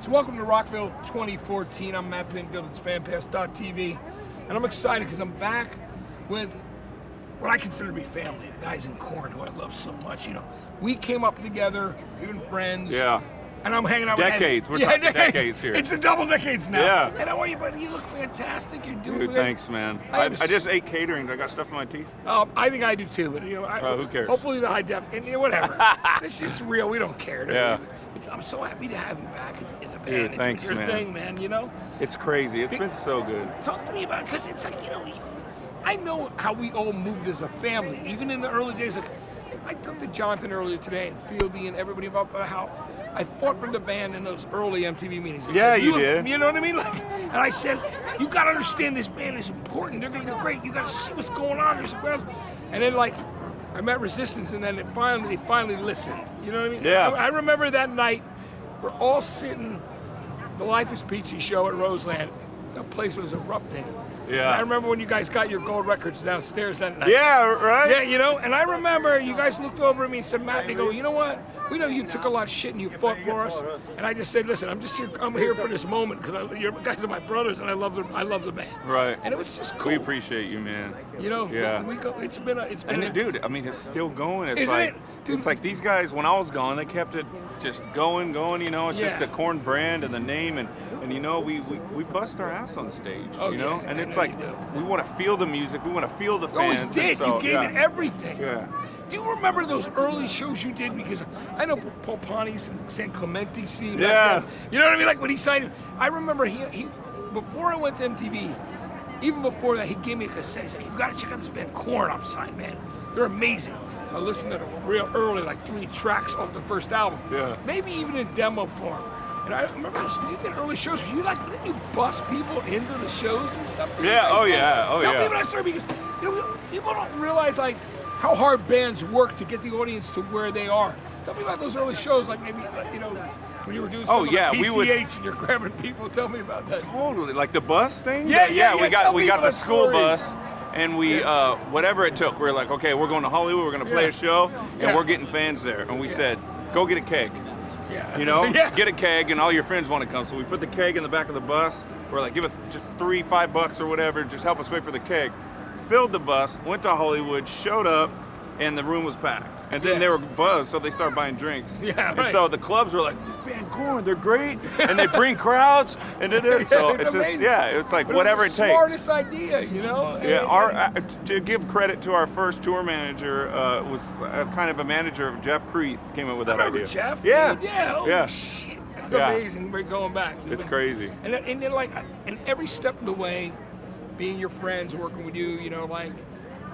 So welcome to Rockville 2014. I'm Matt Pinfield. It's fanpass.tv. And I'm excited because I'm back with what I consider to be family. The guys in Korn, who I love so much. You know, we came up together, we've been friends. Yeah. And I'm hanging out decades. with We're talking decades here. It's a double decades now. Yeah. And how are you, buddy? You look fantastic. You're doing Dude, good. thanks, man. I just ate catering. I got stuff in my teeth. I think I do too, but you know, who cares? Hopefully the high def, and you know, whatever. This shit's real. We don't care. Yeah. I'm so happy to have you back in the band. Dude, thanks, your man. thing, man. You know. It's crazy. It's been so good. Talk to me about it, because it's like, you know, I know how we all moved as a family, even in the early days. Like, I talked to Jonathan earlier today and Fieldy and everybody about how I fought for the band in those early MTV meetings. Yeah, you did. You know what I mean? Like, and I said, you got to understand this band is important. They're going to do great. You got to see what's going on. And then, like, I met Resistance, and then they finally listened. You know what I mean? Yeah. I remember that night, we're all sitting, the Life is Peachy show at Roseland. The place was erupting. Yeah. And I remember when you guys got your gold records downstairs that night. Yeah, right? Yeah, you know, and I remember you guys looked over at me and said, Matt, they go, you know what? We know you took a lot of shit and you fought for us. And I just said, listen, I'm here for this moment because you guys are my brothers and I love the band. Right. And it was just cool. We appreciate you, man. You know, yeah. It's been Dude, I mean, it's still going. It's Isn't like, it? Dude. it's like these guys, when I was gone, they kept it just going, you know. It's just the Korn brand and the name, and you know, we bust our ass on stage, you know. Yeah, and it's like, we want to feel the music, we want to feel the You always fans. did. So, You gave it everything. Yeah. Do you remember those early shows you did? Because I know Paul Pontius and San Clemente scene. Yeah. Back then. You know what I mean? Like when he signed, I remember he before I went to MTV, even before that, he gave me a cassette. He's like, you got to check out this band Korn I'm signed, man. They're amazing. So I listened to the real early, like 3 tracks off the first album. Yeah. Maybe even in demo form. And I remember you did early shows. Didn't you bust people into the shows and stuff? Yeah. Oh yeah. Oh Tell yeah. me about that story, because you know people don't realize like how hard bands work to get the audience to where they are. Tell me about those early shows, like maybe you know when you were doing some PCH and you're grabbing people. Tell me about that. Totally, like the bus thing. Yeah. We got the school story. bus, and we whatever it took. We were like, okay, we're going to Hollywood. We're going to play a show, and we're getting fans there. And we said, go get a keg. Yeah. You know, Yeah. get a keg, and all your friends want to come. So we put the keg in the back of the bus. We're like, give us just $5 or whatever, just help us pay for the keg. Filled the bus, went to Hollywood, showed up, and the room was packed. And then they were buzzed, so they started buying drinks. Yeah, right. And so the clubs were like, this band Korn, they're great, and they bring crowds, and it is. So It's it's just, amazing. it's like But whatever it was it the takes. smartest idea, you know. Yeah, to give credit to our first tour manager, was kind of a manager of Jeff Creeth came up with that remember idea. Jeff? Yeah. Dude, yeah. Holy Yeah. shit. It's Yeah. amazing. We're going back. It's crazy. And then like, and every step of the way, being your friends, working with you, you know, like,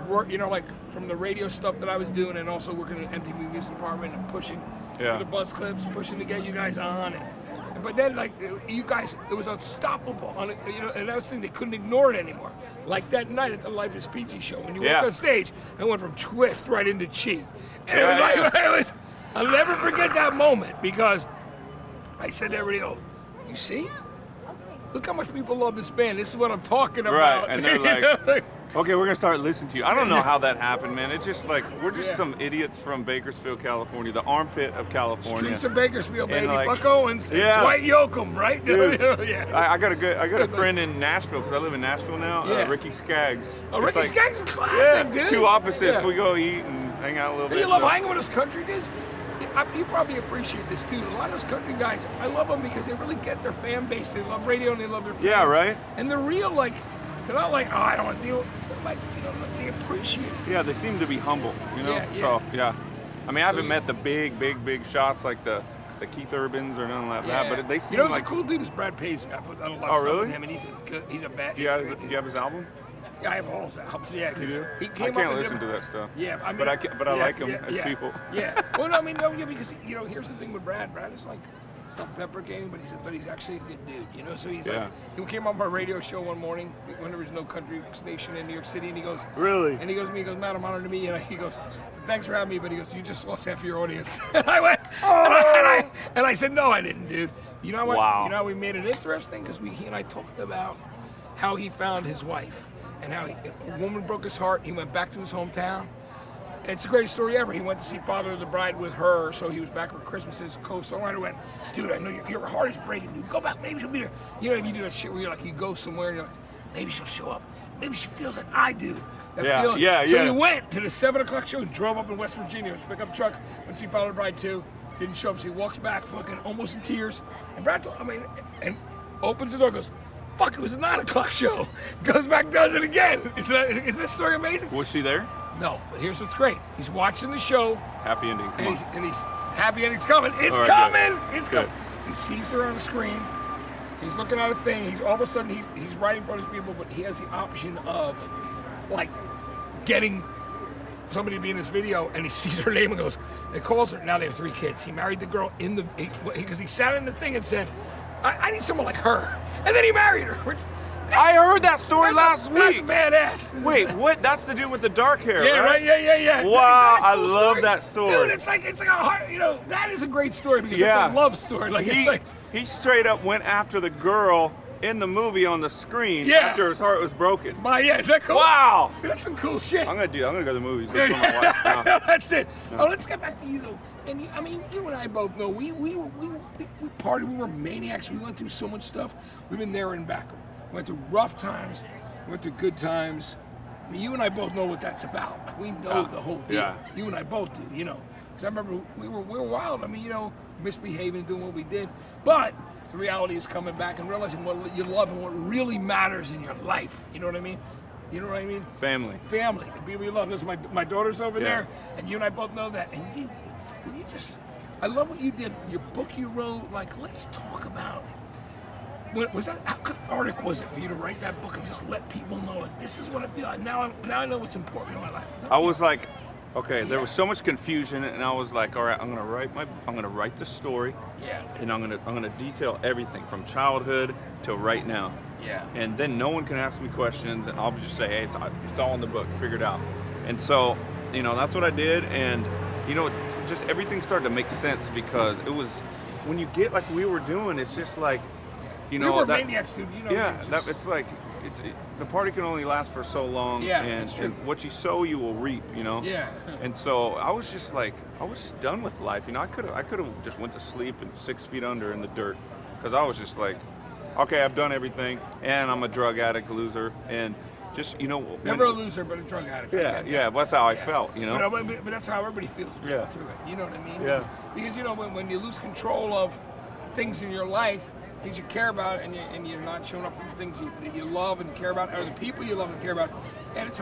like from the radio stuff that I was doing, and also working in the MTV music department and pushing for the buzz clips, pushing to get you guys on, but then like you guys, it was unstoppable. You know, and that was the thing, they couldn't ignore it anymore. Like that night at the Life is Peachy show, when you went on stage, I went from Twist right into Chi, and it was like I'll never forget that moment, because I said to everybody, "Oh, you see? Look how much people love this band. This is what I'm talking about." Right, and they're like, okay, we're gonna start listening to you. I don't know how that happened, man. It's just like, we're just some idiots from Bakersfield, California, the armpit of California. Streets of Bakersfield, baby. Like, Buck Owens, and Dwight Yoakam, right? Dude, Yeah. I got a friend in Nashville, because I live in Nashville now. Ricky Skaggs. Oh, Ricky It's like, Skaggs is classic, dude. Two opposites. Yeah. We go eat and hang out a little Do bit. you love hanging with those country dudes? You probably appreciate this too. A lot of those country guys, I love them because they really get their fan base. They love radio and they love their fans. Yeah, right. And they're real, like, they're not like, oh, I don't want to deal with. They're like, you know, they appreciate it. Yeah, they seem to be humble, you know. So I mean, I haven't met the big shots like the Keith Urbans or nothing like that, but they seem who's like. a cool dude is Brad Paisley. I've done a lot of stuff really? with him, and he's a bad. Do you have his album? Yeah, I have all his albums. Yeah, You do? he I came can't up listen to that stuff. Yeah, I mean, but I like him as people. Yeah. Well, no, I mean, because you know, here's the thing with Brad. Brad is like self-deprecating, but he's actually a good dude. You know, so he's like, he came on my radio show one morning when there was no country station in New York City, and he goes, really? And he goes to me, Matt, I'm honored to meet you. And he goes, thanks for having me, but he goes, you just lost half of your audience. And I went, and I said, no, I didn't, dude. You know what? Wow. You know, we made it interesting because he and I talked about how he found his wife and how a woman broke his heart. He went back to his hometown. It's the greatest story ever. He went to see Father of the Bride with her, so he was back for Christmas. His co-songwriter went, dude, I know your heart is breaking, dude. Go back, maybe she'll be there. You know, if you do that shit where you're like, you go somewhere and you're like, maybe she'll show up. Maybe she feels like I do. That feeling. So he went to the 7 o'clock show and drove up in West Virginia, pick up a truck, went to see Father of the Bride 2. Didn't show up, so he walks back fucking almost in tears. And Brad told, and opens the door, goes, fuck, it was a 9 o'clock show. Goes back, does it again. Is this story amazing? Was she there? No, but here's what's great. He's watching the show. Happy ending. And he's happy ending's coming. It's coming. It's coming. He sees her on the screen. He's looking at a thing. He's all of a sudden he's writing for his people, but he has the option of like getting somebody to be in this video, and he sees her name and goes, and calls her. Now they have 3 kids. He married the girl because he sat in the thing and said, I need someone like her. And then he married her. I heard that story last week. That's badass. Wait, what? That's the dude with the dark hair, yeah, right? Yeah. Wow, I love that story. Dude, it's like a heart, that is a great story because it's a love story. Like he straight up went after the girl in the movie on the screen after his heart was broken. Is that cool? Wow. Dude, that's some cool shit. I'm gonna go to the movies. That's what my wife now. That's it. Oh, let's get back to you though. And you and I both know we partied. We were maniacs. We went through so much stuff. We've been there and back. We went through rough times. We went through good times. You and I both know what that's about. We know the whole deal. Yeah. You and I both do. Because I remember we were wild. Misbehaving, doing what we did. But the reality is coming back and realizing what you love and what really matters in your life. You know what I mean? Family. The people you love. There's my daughter's over there, and you and I both know that. And you I love what you did. Your book you wrote. Like, let's talk about. How cathartic was it for you to write that book and just let people know, like, this is what I feel. Now I know what's important in my life. I was like, okay, there was so much confusion, and I was like, all right, I'm gonna write the story, and I'm gonna detail everything from childhood to right now, and then no one can ask me questions, and I'll just say, hey, it's all in the book, figure it out, and so that's what I did, and just everything started to make sense because it was when you get like we were doing, it's just like. We were maniacs, dude. It's like the party can only last for so long, and what you sow, you will reap. Yeah. And so I was just done with life. I could have just went to sleep and 6 feet under in the dirt, because I was just like, okay, I've done everything, and I'm a drug addict, loser, and just never a loser, but a drug addict. Yeah, but that's how I felt. But that's how everybody feels through it. You know what I mean? Yeah. Because when you lose control of things in your life. Things you care about, and you're not showing up for the things that you love and care about, or the people you love and care about, and it's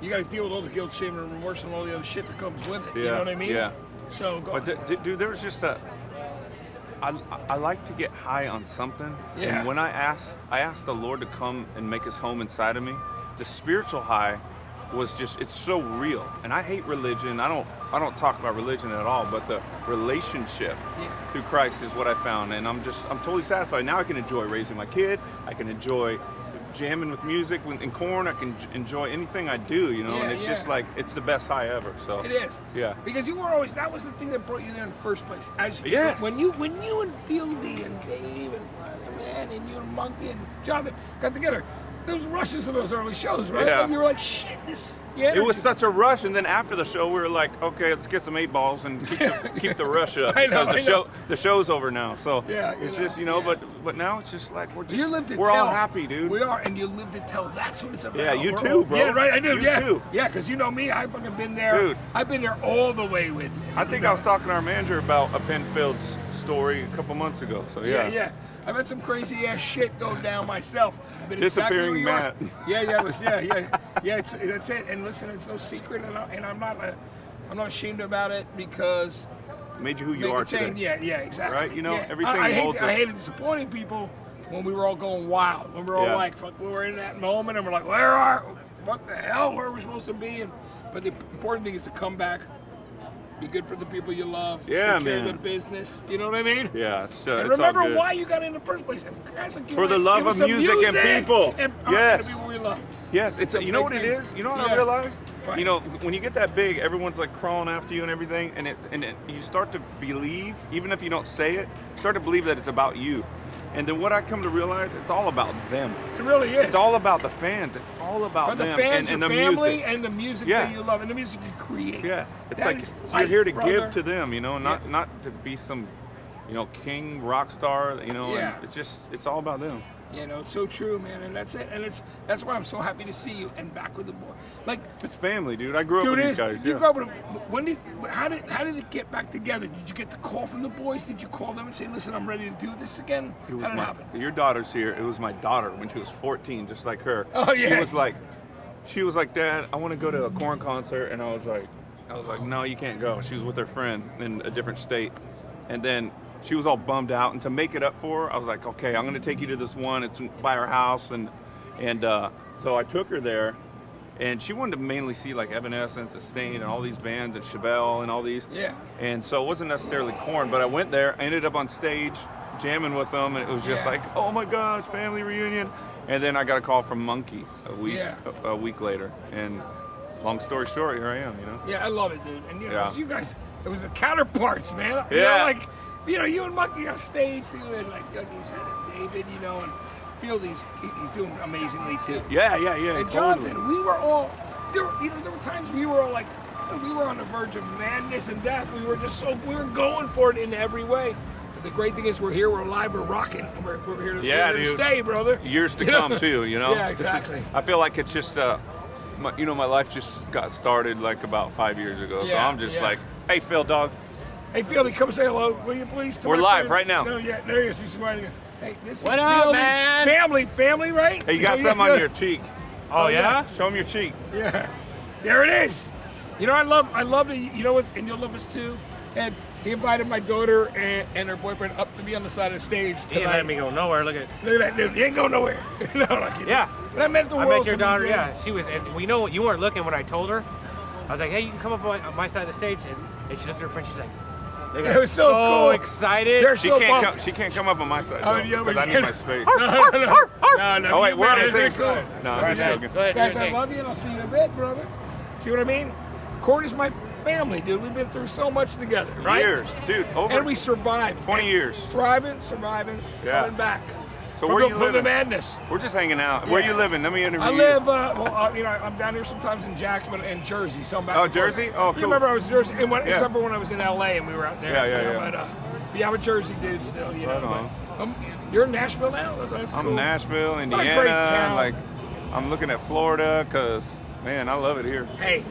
you got to deal with all the guilt, shame, and remorse, and all the other shit that comes with it. You know what I mean? Yeah. So go. But dude, there was just I like to get high on something. Yeah. And when I asked the Lord to come and make His home inside of me, the spiritual high was it's so real. And I hate religion. I don't talk about religion at all, but the relationship through Christ is what I found, and I'm totally satisfied. Now I can enjoy raising my kid. I can enjoy jamming with music in Korn. I can enjoy anything I do, and it's just like it's the best high ever. So it is. Yeah. Because you were always that was the thing that brought you there in the first place. When you and Fieldy and Dave and you and Monkey and Jonathan got together. Those rushes of those early shows, right? Yeah. And you were like, shit, this. It was such a rush, and then after the show, we were like, okay, let's get some 8 balls and keep the rush up because the show's over now. So it's just but now it's just like we're all happy, dude. We are, and you live to tell. That's what it's about. Yeah, you too, bro. Yeah, right. I do. You too. Yeah, because you know me, I've fucking been there. Dude, I've been there all the way with you. I think I was talking to our manager about a Pinfield's story a couple months ago. So yeah. I've had some crazy ass shit go down myself. I've been disappearing Matt. That's it. And listen, it's no secret, and I'm not ashamed about it because it made you who you are today. Yeah, exactly. Right? Everything molds us. I hated disappointing people when we were all going wild. When we were all like, fuck, we were in that moment, and we're like, what the hell? Where are we supposed to be? But the important thing is to come back. Be good for the people you love. Yeah, take care of the business. You know what I mean? Yeah, it's and it's remember all good. why you got in the first place. For the love of music and people. And yes. the people we love. Yes, you know what it is? You know what I realized? Right. You know, when you get that big, everyone's like crawling after you and everything, and you start to believe, even if you don't say it, start to believe that it's about you. And then what I come to realize, it's all about them. It really is. It's all about the fans. It's all about the them fans, and your the family, music. and the music Yeah. that you love, and the music you create. Yeah, it's That like is you're life, here to brother. give to them, you know, not to be some, you know, king rock star, you know. Yeah. And it's all about them. You know, it's so true, man, and that's it. And that's why I'm so happy to see you and back with the boy. Like, It's family, dude. I grew up with these guys. You Yeah. grew up with them. How did it get back together? Did you get the call from the boys? Did you call them and say, listen, I'm ready to do this again? It was How did it happen? your daughter's here. It was my daughter when she was 14, just like her. Oh, yeah. She was like, Dad, I want to go to a Korn concert, and I was like, no, you can't go. She was with her friend in a different state, and then she was all bummed out. And to make it up for her, I was like, okay, I'm going to take you to this one. It's by her house, and so I took her there, and she wanted to mainly see like Evanescence, Sustained, and all these bands, and Chevelle, and all these. Yeah. And so it wasn't necessarily Korn, but I went there. I ended up on stage jamming with them, and it was just like, oh my gosh, family reunion. And then I got a call from Monkey a week later, and long story short, here I am, you know. Yeah, I love it, dude. And you guys, it was the counterparts, man. You Yeah. know, like, you and Monkey on stage, and like Dougie's had David, you know, and Field, he's doing amazingly too. Yeah. And Jonathan, we were all, there were times we were all like, we were on the verge of madness and death. We were going for it in every way. But the great thing is we're here, we're alive, we're rocking, and we're here to stay, brother. Years to come too, you know. Yeah, exactly. I feel like it's just, my life just got started like about 5 years ago. So I'm just like, hey, Phil, dog. Hey, Fieldy, come say hello, will you please? We're live right now. No, yeah, there he is. He's right here. Hey, this What is up, Fieldy. man? Family, right? Hey, you got something on your cheek. Oh, yeah? Show him your cheek. Yeah, there it is. You know, I love it. You know what? And you'll love us too. And he invited my daughter and her boyfriend up to be on the side of the stage tonight. He didn't let me go nowhere. Look at that dude. He ain't going nowhere. No, not kidding. Yeah. But I met the I world. met your to me, daughter, dude. yeah. She was, and we know you weren't looking when I told her. I was like, hey, you can come up on my side of the stage. And she looked at her friend, she's like, they got It was so cool. excited. They're She so can't pumped. come. She can't come up on my side Oh, though, yeah, because but I you need my can't. space. No. Oh wait, we're on the Isn't same it cool? side. No, I'm just joking. Go ahead, Guys, do I your love you, and I'll see you in a bit, brother. See what I mean? Korn is my family, dude. We've been through so much together, right? Years, dude. Over And we survived. 20 years. Thriving, surviving, Yeah. coming back. So From where the- you from the living? madness. We're just hanging out. Where you living? Let me interview I you. live, I'm down here sometimes in Jackson and Jersey, so I'm back. Oh, and forth. Jersey? Oh, You cool. remember I was in Jersey, Yeah. except for when I was in LA and we were out there. Yeah, you know, yeah. But yeah, I'm a Jersey dude still, you know. Right on. But, you're in Nashville now? That's cool. I'm Nashville, What a Indiana. great town. Like, I'm looking at Florida, cause man, I love it here. Hey,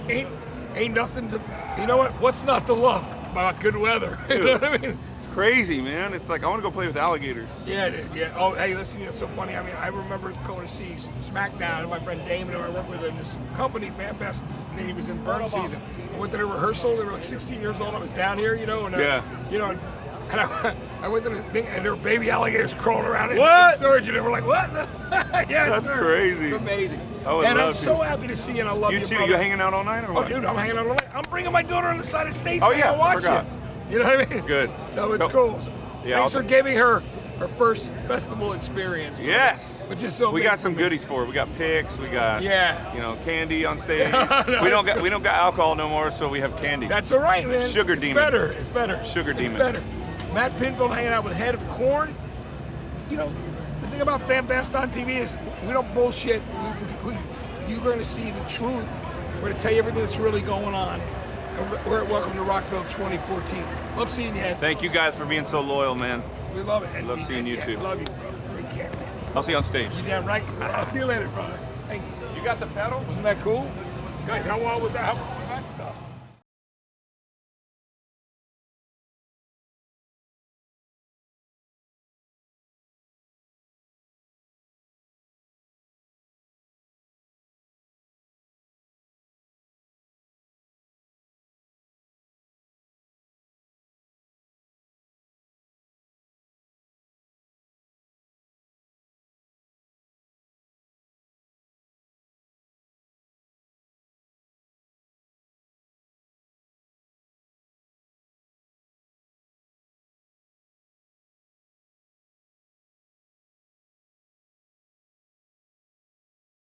ain't nothing to, you know what? What's not to love about good weather? You know what I mean? It's crazy, man. It's like I want to go play with alligators. Yeah, dude. Yeah. Oh, hey, listen, it's so funny. I mean, I remember going to see SmackDown, and my friend Damon, who I work with in this company, Fan Best, and then he was in burn season. I went to the rehearsal. They were like 16 years old. I was down here, you know, and and I went to the thing, and there were baby alligators crawling around in storage, and they were like, "What?" Yeah, That's sir. crazy. It's amazing. I would And I'm love so to. happy to see you, and I love you, You too? brother. You hanging out all night or Oh, what? dude, I'm hanging out all night. I'm bringing my daughter on the side of the stage. Oh, so yeah, I can watch forgot. you. You know what I mean? Good. So it's So- cool. Yeah, Thanks I'll- for giving her first festival experience. brother. Yes. Which is so We big got for some me. goodies for her. We got picks. We got candy on stage. No, we that's don't got alcohol no more, so we have candy. That's all right, man. Sugar it's demon. Better. It's better. Sugar it's demon. better. Matt Pinfield hanging out with head of Korn. You know, the thing about Fan Best on TV is we don't bullshit. You're going to see the truth. We're going to tell you everything that's really going on. And we're at Welcome to Rockville 2014. Love seeing you, Ed. Thank you guys for being so loyal, man. We love it. And Love seeing you too. Love you, brother. Take care. I'll see you on stage. You damn right. I'll see you later, brother. Thank you. You got the pedal? Wasn't that cool? Guys, how wild was that?